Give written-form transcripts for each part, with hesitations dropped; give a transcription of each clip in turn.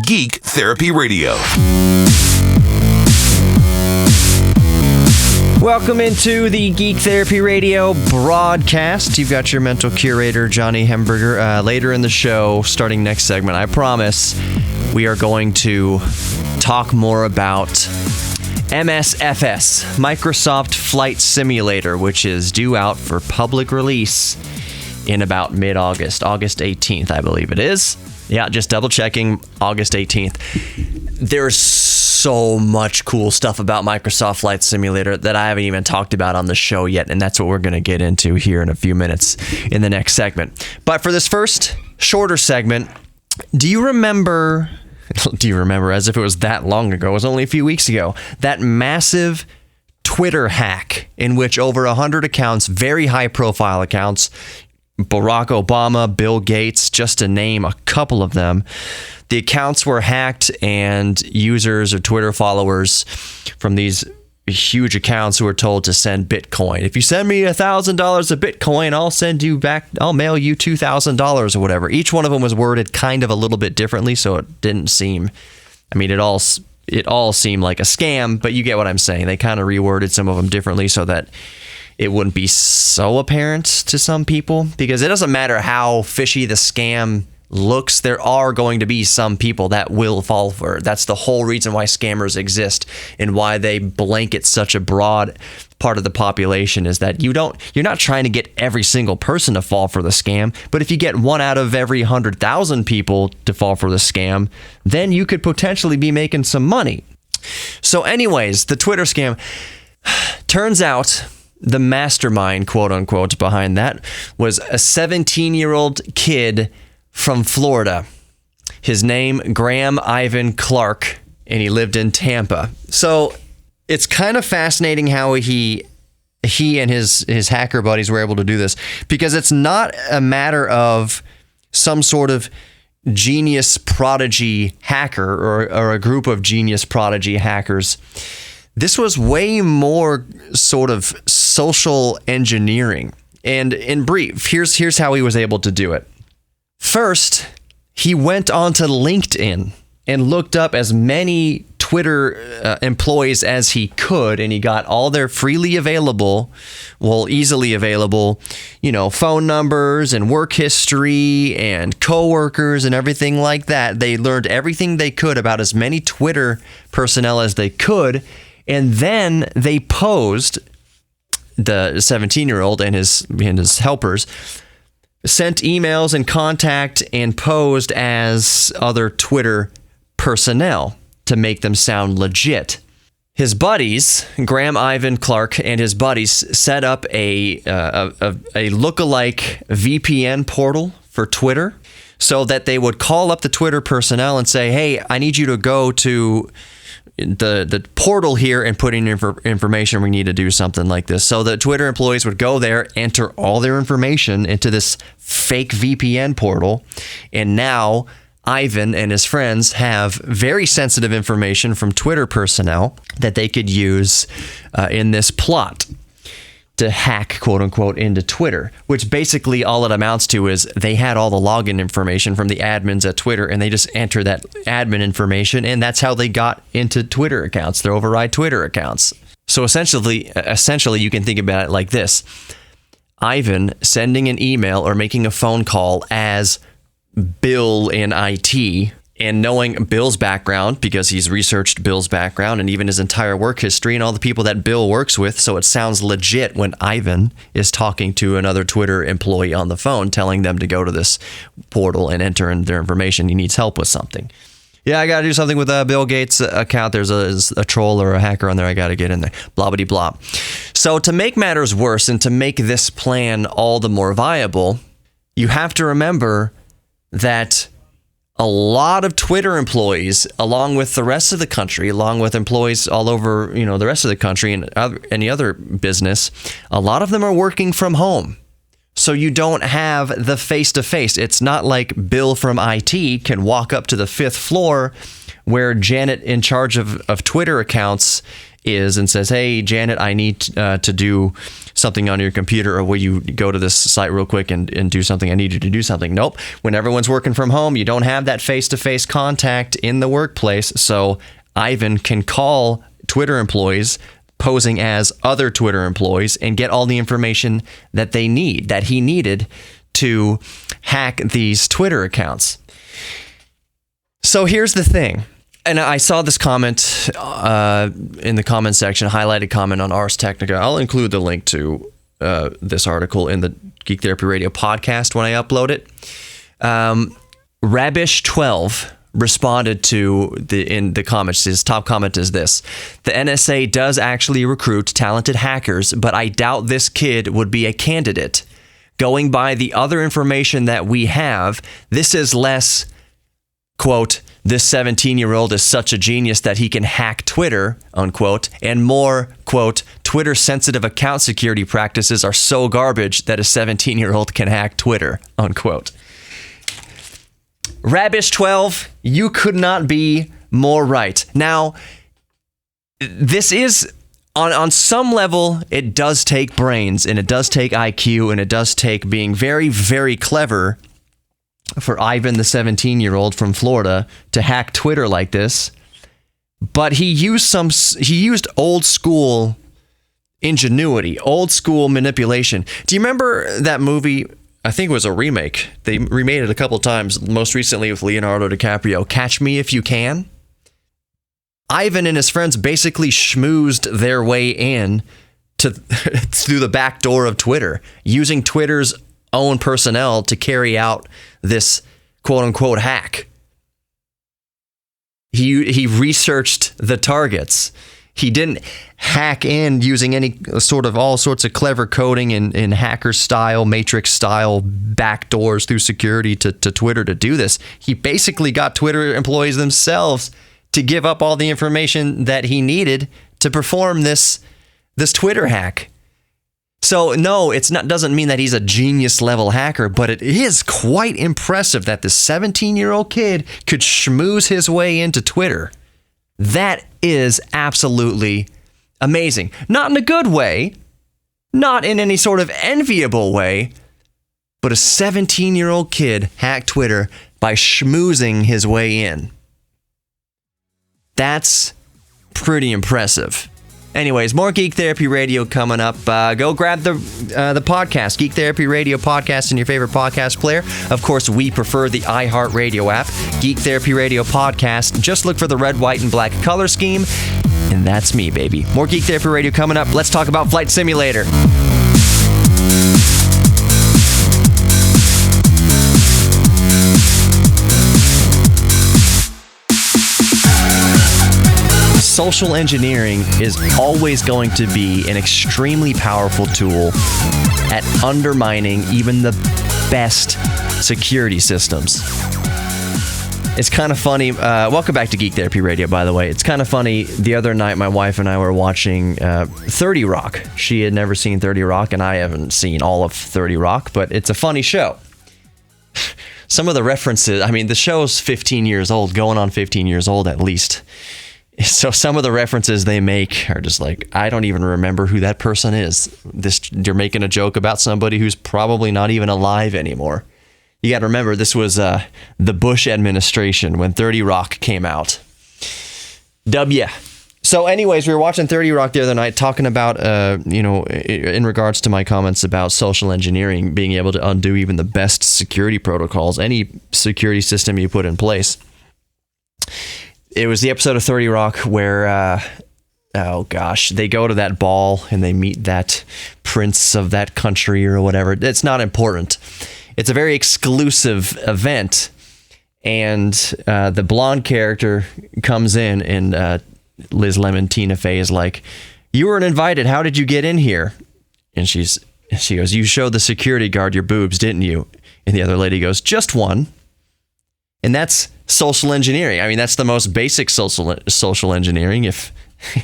Geek Therapy Radio. Welcome into the Geek Therapy Radio broadcast. You've got your mental curator, Johnny Hemberger. Later in the show, starting next segment, I promise, we are going to talk more about MSFS, Microsoft Flight Simulator, which is due out for public release in about mid-August, August 18th, I believe it is. Yeah, just double checking, August 18th. There's so much cool stuff about Microsoft Flight Simulator that I haven't even talked about on the show yet, and that's what we're going to get into here in a few minutes in the next segment. But for this first shorter segment, do you remember, as if it was that long ago, it was only a few weeks ago, that massive Twitter hack in which over 100 accounts, very high-profile accounts, Barack Obama, Bill Gates, just to name a couple of them. The accounts were hacked and users or Twitter followers from these huge accounts were told to send Bitcoin. If you send me $1,000 of Bitcoin, I'll mail you $2,000 or whatever. Each one of them was worded kind of a little bit differently, so it didn't seem, it all seemed like a scam, but you get what I'm saying. They kind of reworded some of them differently so that it wouldn't be so apparent to some people, because it doesn't matter how fishy the scam looks, there are going to be some people that will fall for it. That's the whole reason why scammers exist and why they blanket such a broad part of the population, is that you're not trying to get every single person to fall for the scam, but if you get 1 out of every 100,000 people to fall for the scam, then you could potentially be making some money. So anyways, the Twitter scam, turns out the mastermind, quote unquote, behind that was a 17-year-old kid from Florida. His name, Graham Ivan Clark, and he lived in Tampa. So it's kind of fascinating how he and his hacker buddies were able to do this, because it's not a matter of some sort of genius prodigy hacker or a group of genius prodigy hackers. This was way more sort of social engineering. And in brief, here's how he was able to do it. First, he went onto LinkedIn and looked up as many Twitter employees as he could, and he got all their easily available, phone numbers and work history and coworkers and everything like that. They learned everything they could about as many Twitter personnel as they could. And then they posed, the 17-year-old and his helpers, sent emails and contact and posed as other Twitter personnel to make them sound legit. His buddies, Graham Ivan Clark and his buddies, set up a lookalike VPN portal for Twitter so that they would call up the Twitter personnel and say, hey, I need you to go to the portal here and put in information. We need to do something like this. So the Twitter employees would go there, enter all their information into this fake VPN portal, and now Ivan and his friends have very sensitive information from Twitter personnel that they could use in this plot to hack, quote unquote, into Twitter, which basically all it amounts to is they had all the login information from the admins at Twitter, and they just enter that admin information, and that's how they got into Twitter accounts, their override Twitter accounts. So essentially, you can think about it like this. Ivan sending an email or making a phone call as Bill in IT, and knowing Bill's background, because he's researched Bill's background and even his entire work history and all the people that Bill works with, so it sounds legit when Ivan is talking to another Twitter employee on the phone, telling them to go to this portal and enter in their information. He needs help with something. Yeah, I got to do something with Bill Gates' account. There's a troll or a hacker on there. I got to get in there. Blah, blah, blah. So to make matters worse and to make this plan all the more viable, you have to remember that a lot of Twitter employees, along with the rest of the country, along with employees all over, the rest of the country and any other business, a lot of them are working from home. So you don't have the face-to-face. It's not like Bill from IT can walk up to the 5th floor where Janet, in charge of Twitter accounts, is and says, hey, Janet, I need to do something on your computer, or will you go to this site real quick and do something? I need you to do something. Nope. When everyone's working from home, you don't have that face-to-face contact in the workplace. So Ivan can call Twitter employees posing as other Twitter employees and get all the information that he needed to hack these Twitter accounts. So here's the thing. And I saw this comment in the comment section, highlighted comment on Ars Technica. I'll include the link to this article in the Geek Therapy Radio podcast when I upload it. Rabish12 responded to in the comments. His top comment is this: the NSA does actually recruit talented hackers, but I doubt this kid would be a candidate. Going by the other information that we have, this is less, quote, this 17-year-old is such a genius that he can hack Twitter, unquote, and more, quote, Twitter-sensitive account security practices are so garbage that a 17-year-old can hack Twitter, unquote. Rabish12, you could not be more right. Now, this is, on some level, it does take brains, and it does take IQ, and it does take being very, very clever for Ivan, the 17-year-old from Florida, to hack Twitter like this. But he used old school ingenuity, old school manipulation. Do you remember that movie? I think it was a remake. They remade it a couple times, most recently with Leonardo DiCaprio, Catch Me If You Can. Ivan and his friends basically schmoozed their way in through the back door of Twitter, using Twitter's own personnel to carry out this quote-unquote hack. He researched the targets. He didn't hack in using any sort of all sorts of clever coding in hacker style, matrix style backdoors through security to Twitter to do this. He basically got Twitter employees themselves to give up all the information that he needed to perform this Twitter hack. So no, doesn't mean that he's a genius level hacker, but it is quite impressive that this 17-year-old kid could schmooze his way into Twitter. That is absolutely amazing. Not in a good way, not in any sort of enviable way, but a 17-year-old kid hacked Twitter by schmoozing his way in. That's pretty impressive. Anyways, more Geek Therapy Radio coming up. Go grab the podcast, Geek Therapy Radio podcast, in your favorite podcast player. Of course, we prefer the iHeartRadio app, Geek Therapy Radio podcast. Just look for the red, white, and black color scheme, and that's me, baby. More Geek Therapy Radio coming up. Let's talk about Flight Simulator. Social engineering is always going to be an extremely powerful tool at undermining even the best security systems. It's kind of funny. Welcome back to Geek Therapy Radio, by the way. It's kind of funny. The other night, my wife and I were watching 30 Rock. She had never seen 30 Rock, and I haven't seen all of 30 Rock, but it's a funny show. Some of the references, I mean, the show's 15 years old, going on 15 years old at least. So some of the references they make are just like, I don't even remember who that person is. You're making a joke about somebody who's probably not even alive anymore. You got to remember, this was the Bush administration when 30 Rock came out. So anyways, we were watching 30 Rock the other night, talking about, in regards to my comments about social engineering, being able to undo even the best security protocols, any security system you put in place. It was the episode of 30 Rock where, they go to that ball and they meet that prince of that country or whatever. It's not important. It's a very exclusive event. And the blonde character comes in and Liz Lemon, Tina Fey, is like, you weren't invited. How did you get in here? And she goes, you showed the security guard your boobs, didn't you? And the other lady goes, just one. And that's social engineering. I mean, that's the most basic social engineering. If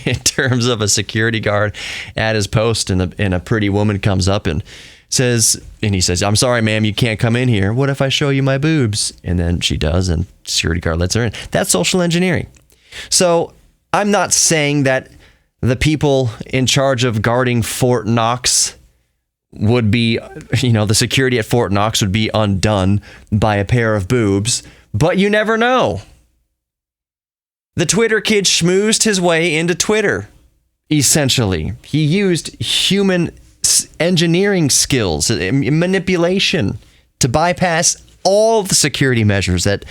in terms of a security guard at his post and a pretty woman comes up and he says, I'm sorry, ma'am, you can't come in here. What if I show you my boobs? And then she does, and security guard lets her in. That's social engineering. So I'm not saying that the people in charge of guarding Fort Knox would be, the security at Fort Knox would be undone by a pair of boobs, but you never know. The Twitter kid schmoozed his way into Twitter, essentially. He used human engineering skills, manipulation, to bypass all the security measures that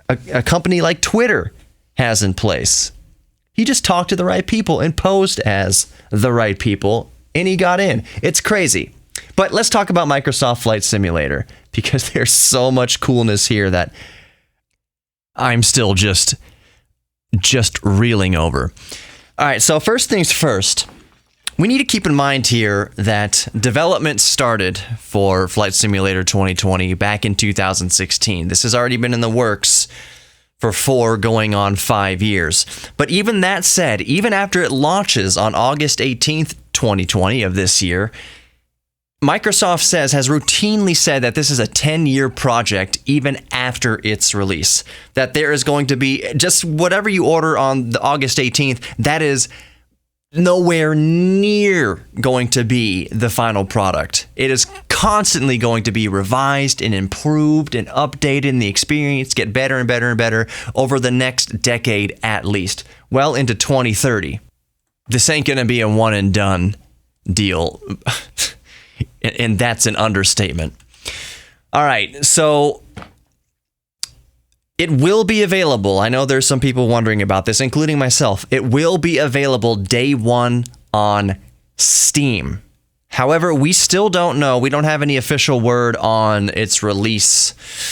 a company like Twitter has in place. He just talked to the right people and posed as the right people, and he got in. It's crazy. But let's talk about Microsoft Flight Simulator, because there's so much coolness here that I'm still just reeling over. All right, so first things first, we need to keep in mind here that development started for Flight Simulator 2020 back in 2016. This has already been in the works for 4 going on 5 years. But even that said, even after it launches on August 18th, 2020 of this year, Microsoft has routinely said that this is a 10-year project even after its release. That there is going to be just whatever you order on the August 18th, that is nowhere near going to be the final product. It is constantly going to be revised and improved and updated, and the experience get better and better and better over the next decade at least, well into 2030. This ain't going to be a one and done deal. And that's an understatement. All right, so it will be available. I know there's some people wondering about this, including myself. It will be available day one on Steam. However, we still don't know. We don't have any official word on its release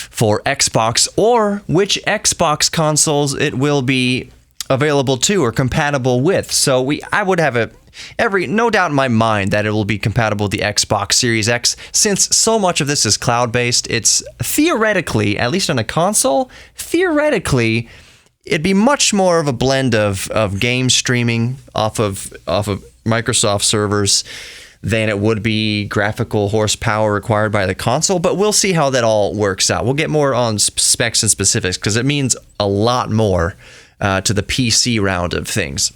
for Xbox or which Xbox consoles it will be available to or compatible with. So I would have no doubt in my mind that it will be compatible with the Xbox Series X, since so much of this is cloud-based. It's theoretically, at least on a console, theoretically, it'd be much more of a blend of game streaming off of Microsoft servers than it would be graphical horsepower required by the console, but we'll see how that all works out. We'll get more on specs and specifics, because it means a lot more to the PC round of things.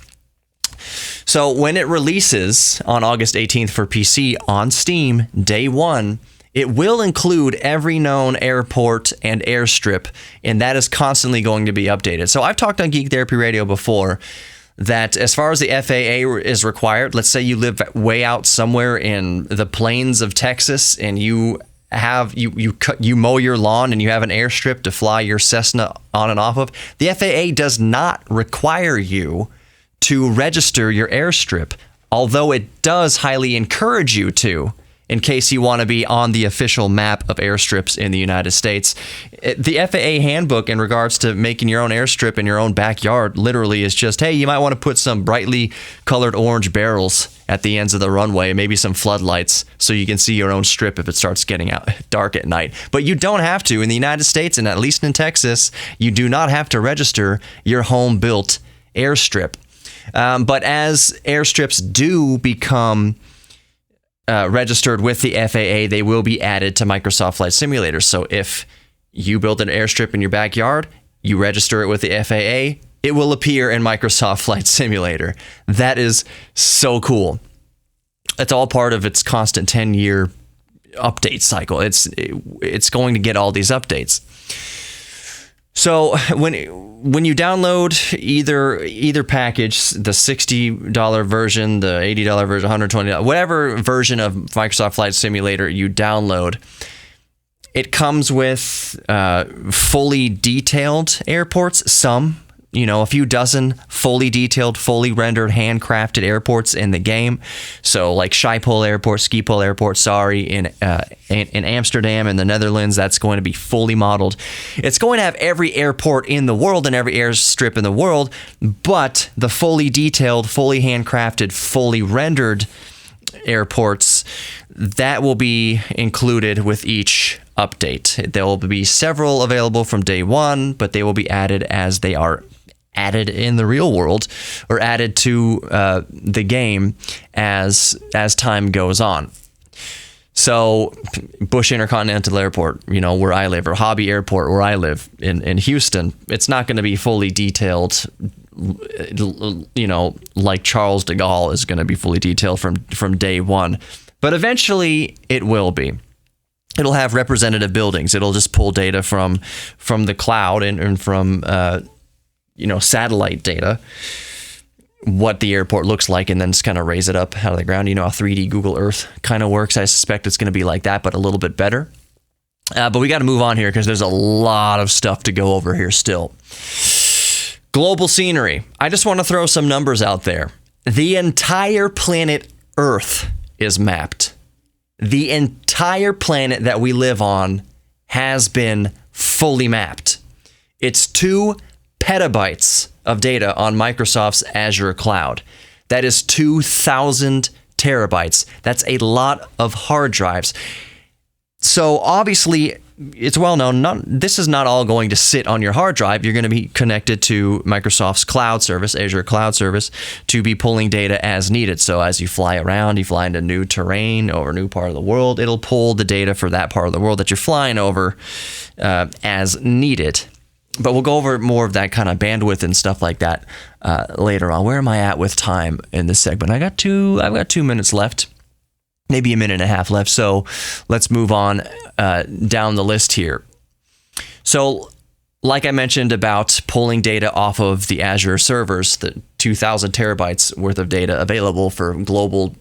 So when it releases on August 18th for PC on Steam, day one, it will include every known airport and airstrip, and that is constantly going to be updated. So I've talked on Geek Therapy Radio before that as far as the FAA is required, let's say you live way out somewhere in the plains of Texas and you mow your lawn and you have an airstrip to fly your Cessna on and off of, the FAA does not require you to register your airstrip, although it does highly encourage you to, in case you want to be on the official map of airstrips in the United States. The FAA handbook in regards to making your own airstrip in your own backyard literally is just, hey, you might want to put some brightly colored orange barrels at the ends of the runway, maybe some floodlights, so you can see your own strip if it starts getting out dark at night. But you don't have to. In the United States, and at least in Texas, you do not have to register your home-built airstrip. But as airstrips do become registered with the FAA, they will be added to Microsoft Flight Simulator. So if you build an airstrip in your backyard, you register it with the FAA, it will appear in Microsoft Flight Simulator. That is so cool. It's all part of its constant 10-year update cycle. It's going to get all these updates. So when you download either package, the $60 version, the $80 version, $120, whatever version of Microsoft Flight Simulator you download, it comes with fully detailed airports. Some, a few dozen fully detailed, fully rendered, handcrafted airports in the game. So like Schiphol Airport, Schiphol Airport, in Amsterdam in the Netherlands, that's going to be fully modeled. It's going to have every airport in the world and every airstrip in the world, but the fully detailed, fully handcrafted, fully rendered airports, that will be included with each update. There will be several available from day one, but they will be added as they are added in the real world, or added to the game as time goes on. So Bush Intercontinental Airport, where I live, or Hobby Airport where I live in Houston, it's not going to be fully detailed like Charles de Gaulle is going to be fully detailed from day one. But eventually it will be. It'll have representative buildings. It'll just pull data from the cloud and from satellite data, what the airport looks like, and then just kind of raise it up out of the ground. You know how 3D Google Earth kind of works. I suspect it's going to be like that, but a little bit better. But we got to move on here because there's a lot of stuff to go over here still. Global scenery. I just want to throw some numbers out there. The entire planet Earth is mapped. The entire planet that we live on has been fully mapped. It's 2 petabytes of data on Microsoft's Azure cloud. That is 2,000 terabytes. That's a lot of hard drives. So obviously, it's well known, this is not all going to sit on your hard drive. You're going to be connected to Microsoft's cloud service, Azure cloud service, to be pulling data as needed. So as you fly around, you fly into new terrain or a new part of the world, it'll pull the data for that part of the world that you're flying over as needed. But we'll go over more of that kind of bandwidth and stuff like that later on. Where am I at with time in this segment? I've got 2 minutes left. Maybe a minute and a half left. So let's move on down the list here. So like I mentioned about pulling data off of the Azure servers, the 2,000 terabytes worth of data available for global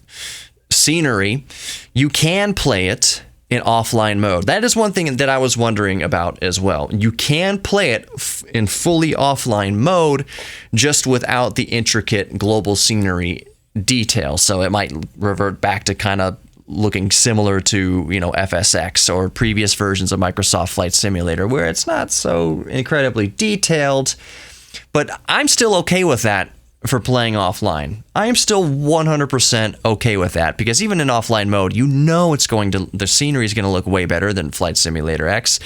scenery, you can play it in offline mode. That is one thing that I was wondering about as well. You can play it in fully offline mode, just without the intricate global scenery detail. So it might revert back to kind of looking similar to, FSX or previous versions of Microsoft Flight Simulator, where it's not so incredibly detailed. But I'm still okay with that for playing offline. I am still 100% okay with that, because even in offline mode, the scenery is going to look way better than Flight Simulator X,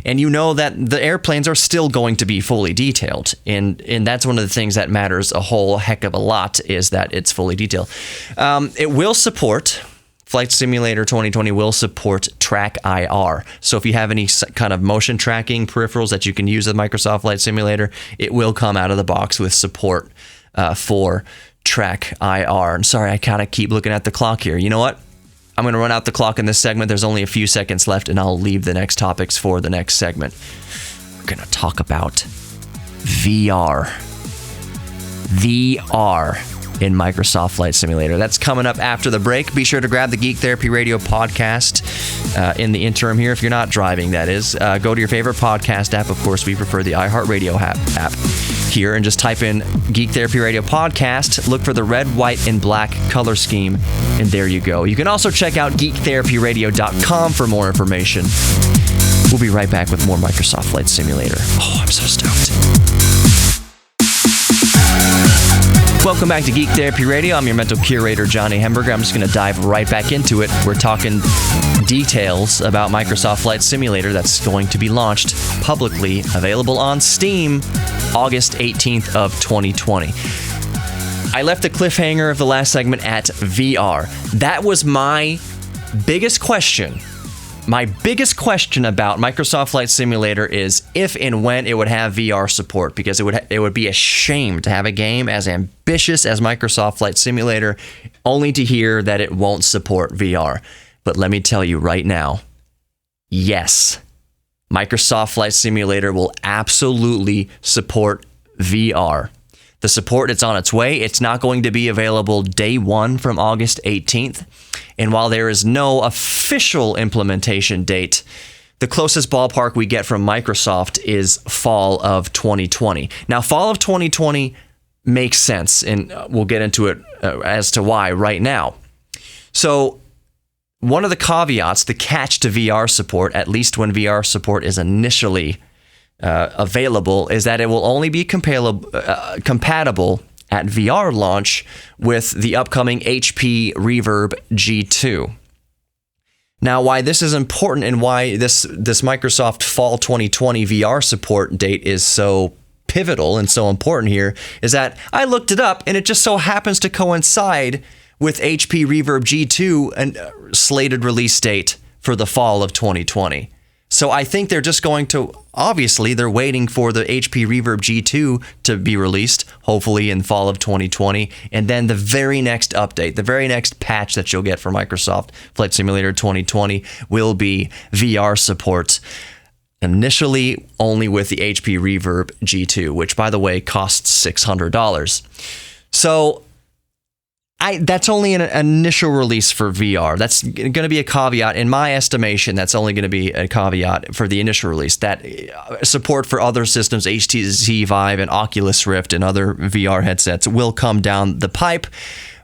and you know that the airplanes are still going to be fully detailed, and that's one of the things that matters a whole heck of a lot, is that it's fully detailed. It will support, Flight Simulator 2020 will support Track IR. So if you have any kind of motion tracking peripherals that you can use with Microsoft Flight Simulator, it will come out of the box with support for Track IR. And sorry, I kind of keep looking at the clock here. You know what? I'm going to run out the clock in this segment. There's only a few seconds left, and I'll leave the next topics for the next segment. We're going to talk about VR. VR in Microsoft Flight Simulator. That's coming up after the break. Be sure to grab the Geek Therapy Radio podcast in the interim here. If you're not driving, that is. Go to your favorite podcast app. Of course, we prefer the iHeartRadio app here, and just type in Geek Therapy Radio podcast. Look for the red, white, and black color scheme, and there you go. You can also check out geektherapyradio.com for more information. We'll be right back with more Microsoft Flight Simulator. Oh, I'm so stoked. Welcome back to Geek Therapy Radio. I'm your mental curator, Johnny Hemberger. I'm just going to dive right back into it. We're talking details about Microsoft Flight Simulator that's going to be launched publicly, available on Steam, August 18th of 2020. I left the cliffhanger of the last segment at VR. That was my biggest question. My biggest question about Microsoft Flight Simulator is if and when it would have VR support, because it would be a shame to have a game as ambitious as Microsoft Flight Simulator only to hear that it won't support VR. But let me tell you right now, yes, Microsoft Flight Simulator will absolutely support VR. The support, it's on its way. It's not going to be available day one from August 18th. And while there is no official implementation date, the closest ballpark we get from Microsoft is fall of 2020. Now, fall of 2020 makes sense, and we'll get into it as to why right now. So one of the caveats, the catch to VR support, at least when VR support is initially available, is that it will only be compatible at VR launch with the upcoming HP Reverb G2. Now, why this is important and why this Microsoft Fall 2020 VR support date is so pivotal and so important here is that I looked it up, and it just so happens to coincide with HP Reverb G2 and slated release date for the fall of 2020. So I think they're just going to, obviously, they're waiting for the HP Reverb G2 to be released. hopefully in fall of 2020. And then the very next update, the very next patch that you'll get for Microsoft Flight Simulator 2020 will be VR support. Initially only with the HP Reverb G2, which, by the way, costs $600. So that's only an initial release for VR. That's going to be a caveat. In my estimation, that's only going to be a caveat for the initial release. That support for other systems, HTC Vive and Oculus Rift and other VR headsets will come down the pipe.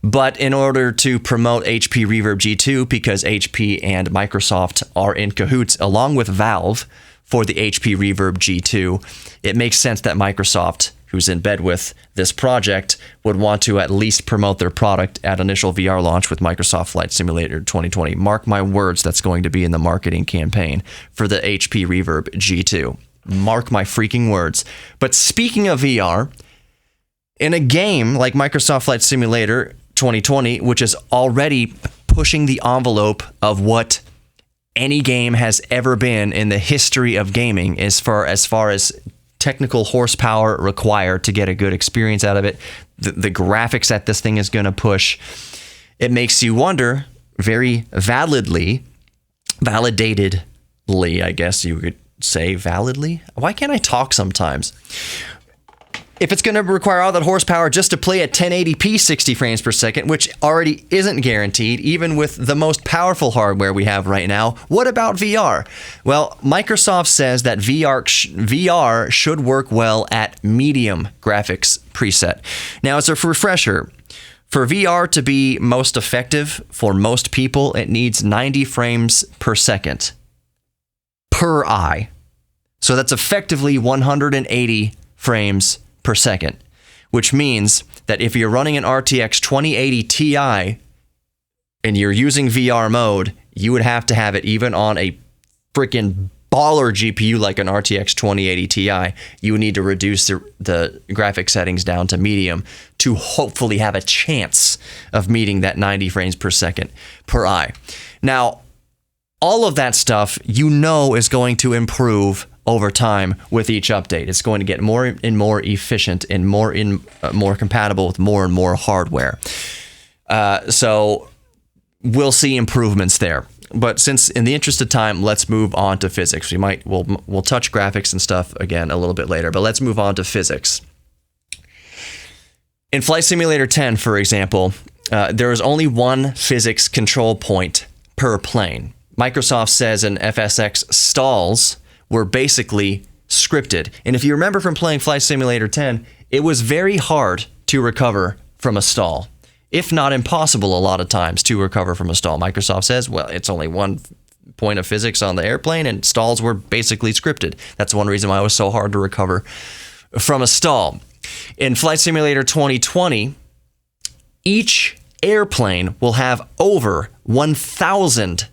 But in order to promote HP Reverb G2, because HP and Microsoft are in cahoots along with Valve for the HP Reverb G2, it makes sense that Microsoft, who's in bed with this project, would want to at least promote their product at initial VR launch with Microsoft Flight Simulator 2020. Mark my words, that's going to be in the marketing campaign for the HP Reverb G2. Mark my freaking words. But speaking of VR, in a game like Microsoft Flight Simulator 2020, which is already pushing the envelope of what any game has ever been in the history of gaming as far as technical horsepower required to get a good experience out of it, the graphics that this thing is going to push, it makes you wonder, very validatedly, I guess you could say validly. Why can't I talk sometimes? If it's going to require all that horsepower just to play at 1080p 60 frames per second, which already isn't guaranteed, even with the most powerful hardware we have right now, what about VR? Well, Microsoft says that VR should work well at medium graphics preset. Now, as a refresher, for VR to be most effective for most people, it needs 90 frames per second per eye. So that's effectively 180 frames per second, which means that if you're running an RTX 2080 Ti and you're using VR mode, you would have to have it even on a freaking baller GPU like an RTX 2080 Ti. You would need to reduce the graphic settings down to medium to hopefully have a chance of meeting that 90 frames per second per eye. Now, all of that stuff, is going to improve over time with each update. It's going to get more and more efficient and more compatible with more and more hardware. So we'll see improvements there. But since, in the interest of time, let's move on to physics. We'll touch graphics and stuff again a little bit later, but let's move on to physics. In Flight Simulator 10, for example, there is only one physics control point per plane. Microsoft says in FSX stalls were basically scripted. And if you remember from playing Flight Simulator 10, it was very hard to recover from a stall, if not impossible a lot of times to recover from a stall. Microsoft says, well, it's only one point of physics on the airplane, and stalls were basically scripted. That's one reason why it was so hard to recover from a stall. In Flight Simulator 2020, each airplane will have over 1,000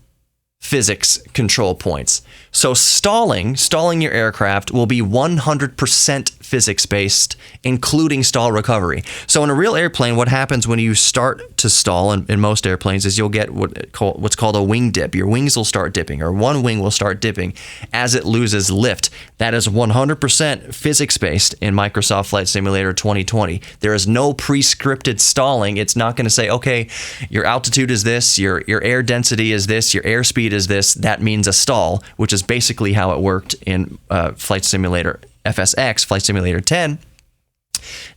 physics control points. So stalling your aircraft will be 100% physics-based, including stall recovery. So in a real airplane, what happens when you start to stall in most airplanes is you'll get what's called a wing dip. Your wings will start dipping, or one wing will start dipping as it loses lift. That is 100% physics-based in Microsoft Flight Simulator 2020. There is no pre-scripted stalling. It's not going to say, okay, your altitude is this, your air density is this, your airspeed is this. That means a stall, which is basically how it worked in Flight Simulator FSX, Flight Simulator 10.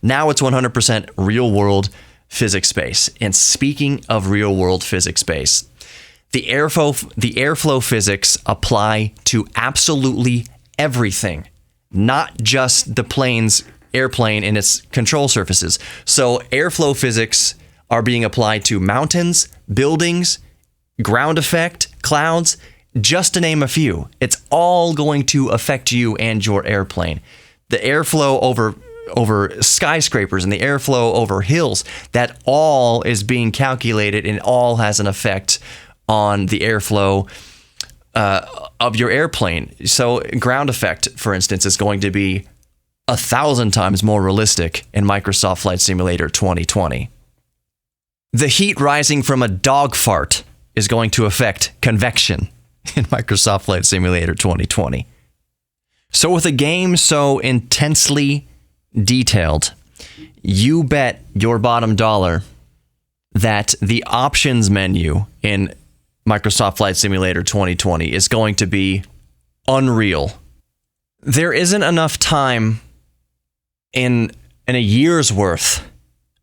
Now it's 100% real-world physics-based. And speaking of real-world physics-based, the airflow physics apply to absolutely everything, not just the airplane and its control surfaces. So airflow physics are being applied to mountains, buildings, ground effect, clouds, just to name a few. It's all going to affect you and your airplane. The airflow over skyscrapers and the airflow over hills, that all is being calculated and all has an effect on the airflow of your airplane. So ground effect, for instance, is going to be 1,000 times more realistic in Microsoft Flight Simulator 2020. The heat rising from a dog fart is going to affect convection in Microsoft Flight Simulator 2020. So with a game so intensely detailed, you bet your bottom dollar that the options menu in Microsoft Flight Simulator 2020 is going to be unreal. There isn't enough time in a year's worth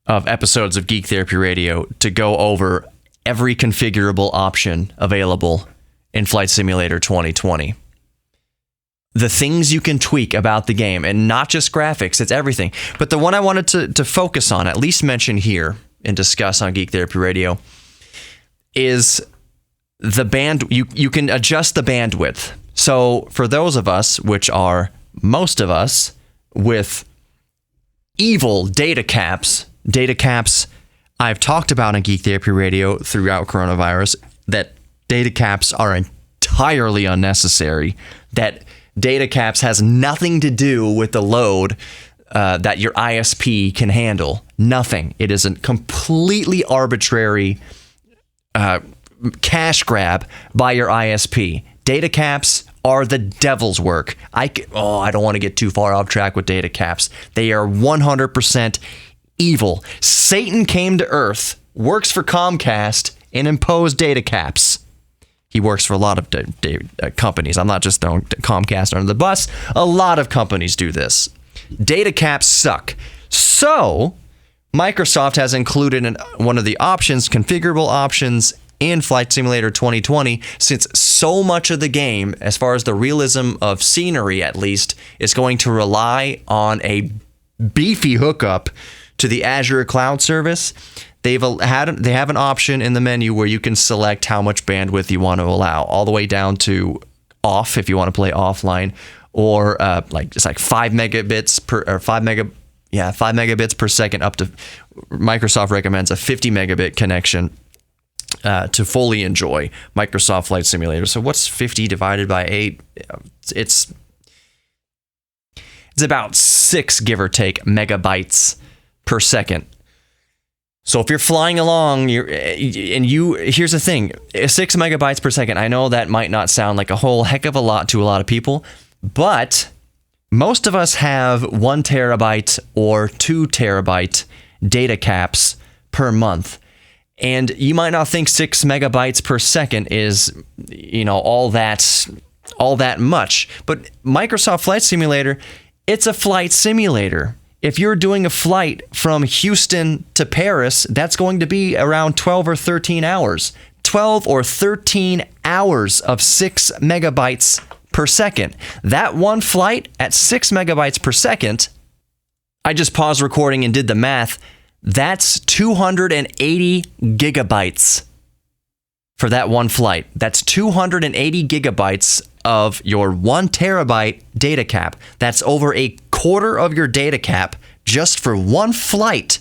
of episodes of Geek Therapy Radio to go over every configurable option available in Flight Simulator 2020. The things you can tweak about the game, and not just graphics, it's everything. But the one I wanted to focus on, at least mention here and discuss on Geek Therapy Radio, is the band. You can adjust the bandwidth. So for those of us, which are most of us, with evil data caps I've talked about on Geek Therapy Radio throughout coronavirus, that data caps are entirely unnecessary, that data caps has nothing to do with the load that your ISP can handle. Nothing. It is a completely arbitrary cash grab by your ISP. Data caps are the devil's work. I don't want to get too far off track with data caps. They are 100% evil. Satan came to Earth, works for Comcast, and imposed data caps. He works for a lot of companies. I'm not just throwing Comcast under the bus. A lot of companies do this. Data caps suck. So Microsoft has included in one of the options, configurable options, in Flight Simulator 2020, since so much of the game, as far as the realism of scenery at least, is going to rely on a beefy hookup to the Azure cloud service. They have an option in the menu where you can select how much bandwidth you want to allow, all the way down to off if you want to play offline, or it's like 5 megabits per or 5 megabits per second, up to Microsoft recommends a 50 megabit connection to fully enjoy Microsoft Flight Simulator. So what's 50 divided by 8? It's about 6, give or take, megabytes per second. So if you're flying along, here's the thing, 6 megabytes per second. I know that might not sound like a whole heck of a lot to a lot of people, but most of us have 1 terabyte or 2 terabyte data caps per month. And you might not think 6 megabytes per second is, all that much. But Microsoft Flight Simulator, it's a flight simulator. If you're doing a flight from Houston to Paris, that's going to be around 12 or 13 hours. 12 or 13 hours of 6 megabytes per second. That one flight at 6 megabytes per second, I just paused recording and did the math. That's 280 gigabytes for that one flight. That's 280 gigabytes of your 1 terabyte data cap. That's over a quarter of your data cap just for one flight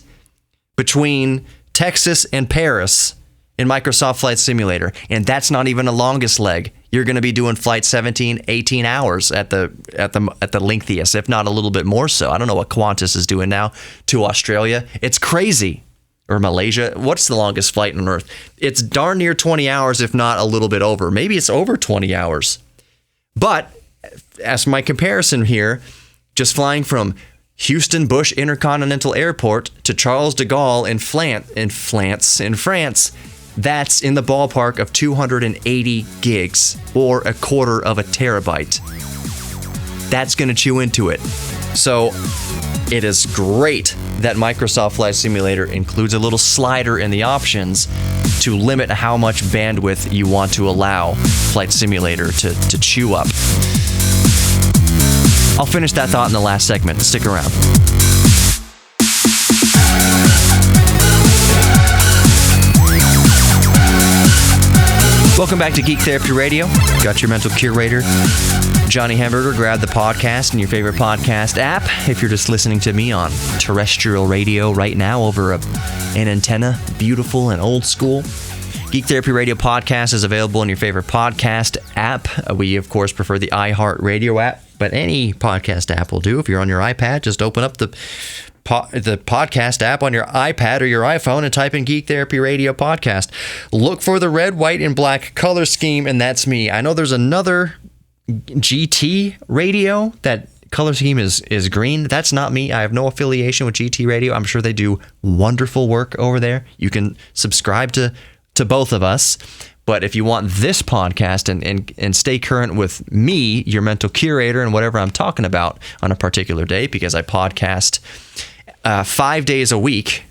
between Texas and Paris in Microsoft Flight Simulator. And that's not even the longest leg. You're going to be doing flight 17, 18 hours at the lengthiest, if not a little bit more so. I don't know what Qantas is doing now to Australia. It's crazy. Or Malaysia. What's the longest flight on Earth? It's darn near 20 hours, if not a little bit over. Maybe it's over 20 hours. But as my comparison here, just flying from Houston Bush Intercontinental Airport to Charles de Gaulle in France, that's in the ballpark of 280 gigs, or a quarter of a terabyte. That's going to chew into it. So it is great that Microsoft Flight Simulator includes a little slider in the options to limit how much bandwidth you want to allow Flight Simulator to chew up. I'll finish that thought in the last segment. Stick around. Welcome back to Geek Therapy Radio. Got your mental curator, Johnny Hamburger. Grab the podcast in your favorite podcast app. If you're just listening to me on terrestrial radio right now over an antenna, beautiful and old school, Geek Therapy Radio podcast is available in your favorite podcast app. We, of course, prefer the iHeartRadio app, but any podcast app will do. If you're on your iPad, just open up the podcast app on your iPad or your iPhone and type in Geek Therapy Radio podcast. Look for the red, white, and black color scheme, and that's me. I know there's another GT radio that color scheme is green. That's not me. I have no affiliation with GT Radio. I'm sure they do wonderful work over there. You can subscribe to both of us. But if you want this podcast and stay current with me, your mental curator, and whatever I'm talking about on a particular day, because I podcast 5 days a week,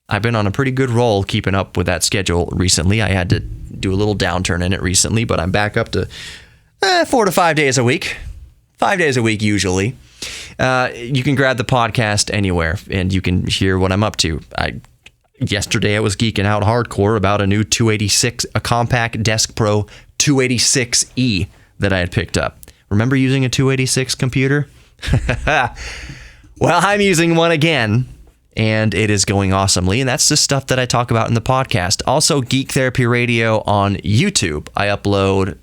I've been on a pretty good roll keeping up with that schedule recently. I had to do a little downturn in it recently, but I'm back up to 4 to 5 days a week. 5 days a week usually. You can grab the podcast anywhere, and you can hear what I'm up to. Yesterday, I was geeking out hardcore about a new 286, a Compaq Desk Pro 286E that I had picked up. Remember using a 286 computer? Well, I'm using one again, and it is going awesomely, and that's the stuff that I talk about in the podcast. Also, Geek Therapy Radio on YouTube. I upload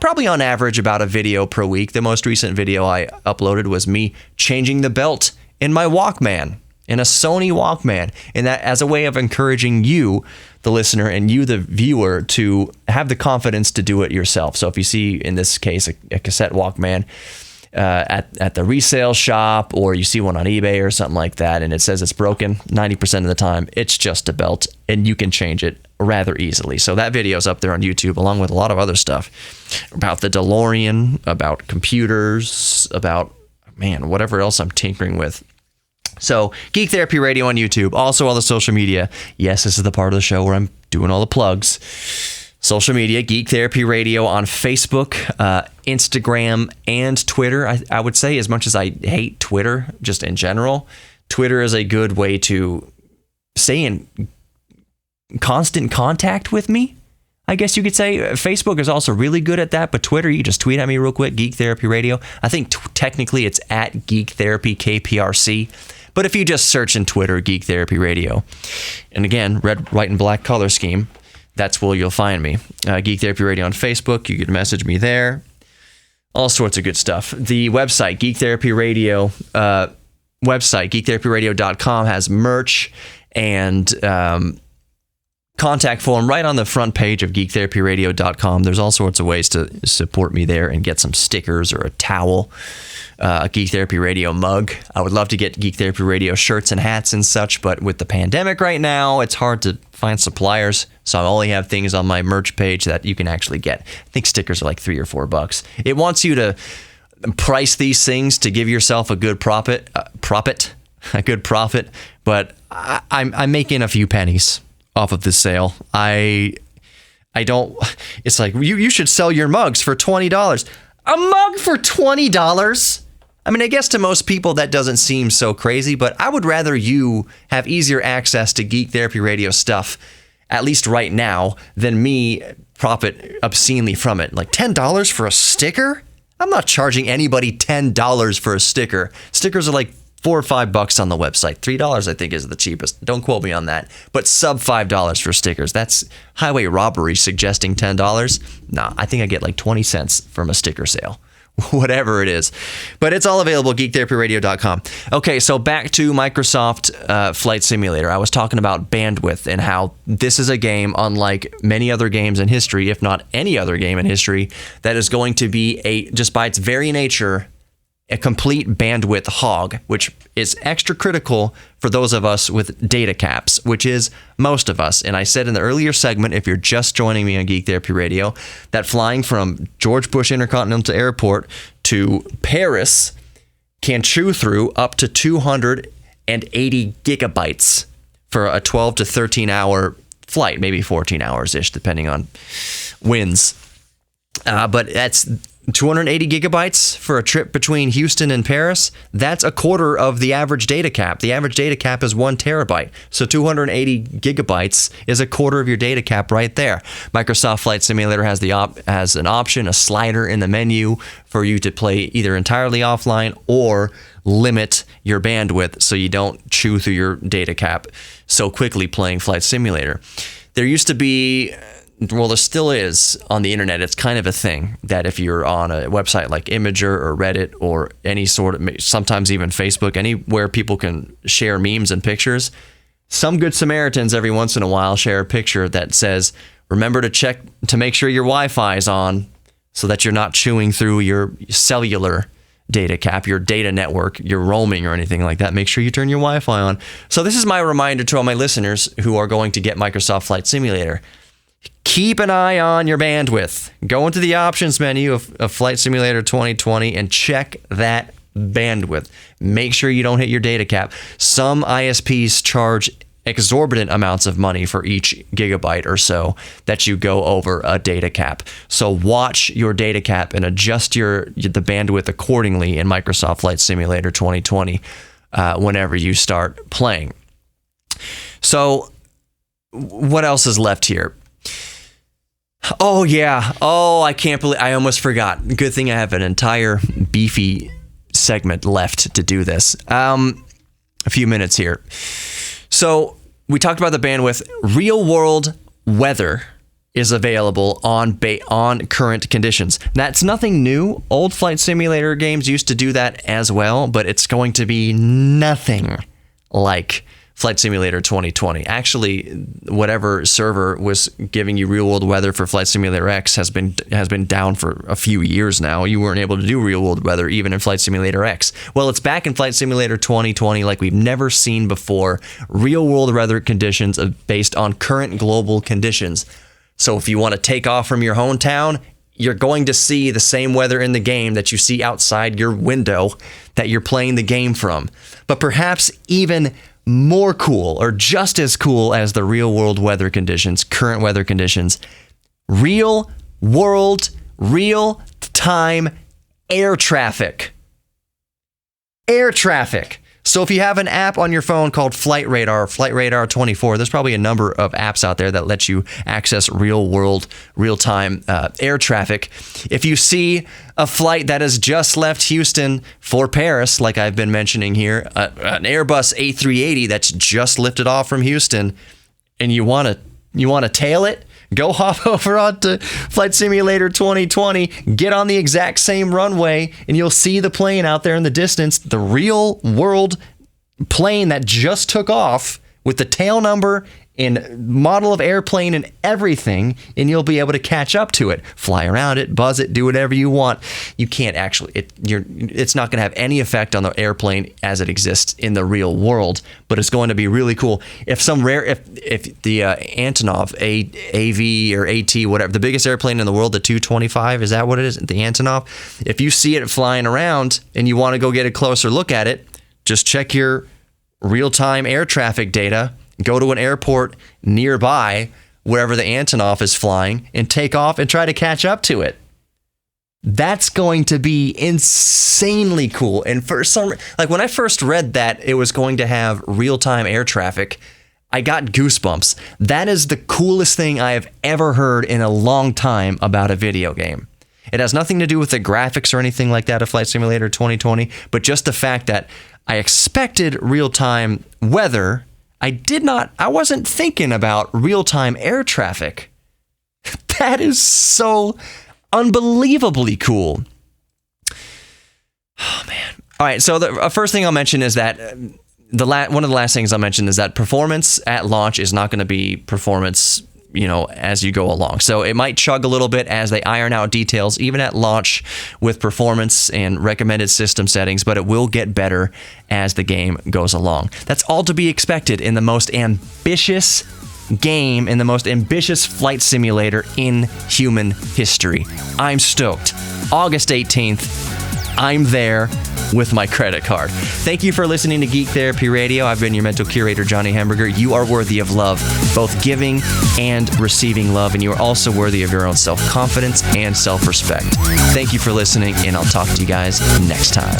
probably on average about a video per week. The most recent video I uploaded was me changing the belt in my Walkman. In a Sony Walkman, and that as a way of encouraging you, the listener, and you, the viewer, to have the confidence to do it yourself. So if you see, in this case, a cassette Walkman at the resale shop, or you see one on eBay or something like that, and it says it's broken, 90% of the time, it's just a belt, and you can change it rather easily. So that video's up there on YouTube, along with a lot of other stuff about the DeLorean, about computers, about, whatever else I'm tinkering with. So, Geek Therapy Radio on YouTube, also all the social media. Yes, this is the part of the show where I'm doing all the plugs. Social media, Geek Therapy Radio on Facebook, Instagram, and Twitter. I would say, as much as I hate Twitter, just in general, Twitter is a good way to stay in constant contact with me, I guess you could say. Facebook is also really good at that, but Twitter, you just tweet at me real quick, Geek Therapy Radio. I think technically it's at Geek Therapy KPRC. But if you just search in Twitter, Geek Therapy Radio, and again, red, white, and black color scheme, that's where you'll find me. Geek Therapy Radio on Facebook, you can message me there. All sorts of good stuff. The website, Geek Therapy Radio, website, geektherapyradio.com, has merch and contact form right on the front page of geektherapyradio.com. There's all sorts of ways to support me there and get some stickers or a towel. A Geek Therapy Radio mug. I would love to get Geek Therapy Radio shirts and hats and such, but with the pandemic right now, it's hard to find suppliers, so I only have things on my merch page that you can actually get. I think stickers are like $3 or $4. It wants you to price these things to give yourself a good profit, but I'm making a few pennies off of this sale. I don't. It's like you should sell your mugs for $20. A mug for $20? I guess to most people that doesn't seem so crazy, but I would rather you have easier access to Geek Therapy Radio stuff, at least right now, than me profit obscenely from it. Like $10 for a sticker? I'm not charging anybody $10 for a sticker. Stickers are like $4 or $5 on the website. $3 I think is the cheapest. Don't quote me on that. But sub $5 for stickers. That's highway robbery suggesting $10. Nah, I think I get like 20 cents from a sticker sale. Whatever it is. But it's all available at geektherapyradio.com. Okay, so back to Microsoft Flight Simulator. I was talking about bandwidth and how this is a game unlike many other games in history, if not any other game in history, that is going to be, just by its very nature, a complete bandwidth hog, which is extra critical for those of us with data caps, which is most of us. And I said in the earlier segment, if you're just joining me on Geek Therapy Radio, that flying from George Bush Intercontinental Airport to Paris can chew through up to 280 gigabytes for a 12 to 13 hour flight, maybe 14 hours-ish, depending on winds. But that's 280 gigabytes for a trip between Houston and Paris. That's a quarter of the average data cap. The average data cap is 1 terabyte. So 280 gigabytes is a quarter of your data cap right there. Microsoft Flight Simulator has has an option, a slider in the menu for you to play either entirely offline or limit your bandwidth so you don't chew through your data cap so quickly playing Flight Simulator. There used to be, well, there still is on the internet. It's kind of a thing that if you're on a website like Imgur or Reddit or any sort of, sometimes even Facebook, anywhere people can share memes and pictures, some good Samaritans every once in a while share a picture that says, remember to check to make sure your Wi-Fi is on so that you're not chewing through your cellular data cap, your data network, your roaming or anything like that, make sure you turn your Wi-Fi on. So this is my reminder to all my listeners who are going to get Microsoft Flight Simulator. Keep an eye on your bandwidth. Go into the options menu of Flight Simulator 2020 and check that bandwidth. Make sure you don't hit your data cap. Some ISPs charge exorbitant amounts of money for each gigabyte or so that you go over a data cap. So watch your data cap and adjust the bandwidth accordingly in Microsoft Flight Simulator 2020 whenever you start playing. So what else is left here? Oh yeah. Oh, I can't believe I almost forgot. Good thing I have an entire beefy segment left to do this. A few minutes here. So we talked about the bandwidth. Real world weather is available on current conditions. That's nothing new. Old Flight Simulator games used to do that as well, but it's going to be nothing like Flight Simulator 2020. Actually, whatever server was giving you real world weather for Flight Simulator X has been down for a few years now. You weren't able to do real world weather even in Flight Simulator X. Well, it's back in Flight Simulator 2020 like we've never seen before. Real world weather conditions based on current global conditions. So if you want to take off from your hometown, you're going to see the same weather in the game that you see outside your window that you're playing the game from. But perhaps even more cool or just as cool as the real world weather conditions, current weather conditions, real world, real time air traffic. Air traffic. So if you have an app on your phone called Flight Radar, Flight Radar 24, there's probably a number of apps out there that let you access real world, real time air traffic. If you see a flight that has just left Houston for Paris, like I've been mentioning here, an Airbus A380 that's just lifted off from Houston, and you want to tail it, go hop over onto Flight Simulator 2020, get on the exact same runway, and you'll see the plane out there in the distance, the real world plane that just took off with the tail number and model of airplane and everything, and you'll be able to catch up to it, fly around it, buzz it, do whatever you want. You can't actually, it's not going to have any effect on the airplane as it exists in the real world, but it's going to be really cool. If the Antonov, AV or AT, whatever, the biggest airplane in the world, the 225, is that what it is? The Antonov? If you see it flying around and you want to go get a closer look at it, just check your real-time air traffic data, go to an airport nearby, wherever the Antonov is flying, and take off and try to catch up to it. That's going to be insanely cool. And for some, like when I first read that it was going to have real-time air traffic, I got goosebumps. That is the coolest thing I have ever heard in a long time about a video game. It has nothing to do with the graphics or anything like that of Flight Simulator 2020, but just the fact that I expected real-time weather. I wasn't thinking about real-time air traffic. That is so unbelievably cool. Oh, man. All right, so the first thing I'll mention is that one of the last things I'll mention is that performance at launch is not going to be performance, as you go along. So it might chug a little bit as they iron out details, even at launch with performance and recommended system settings, but it will get better as the game goes along. That's all to be expected in the most ambitious game, in the most ambitious flight simulator in human history. I'm stoked. August 18th, I'm there with my credit card. Thank you for listening to Geek Therapy Radio. I've been your mental curator, Johnny Hamburger. You are worthy of love, both giving and receiving love, and you are also worthy of your own self-confidence and self-respect. Thank you for listening, and I'll talk to you guys next time.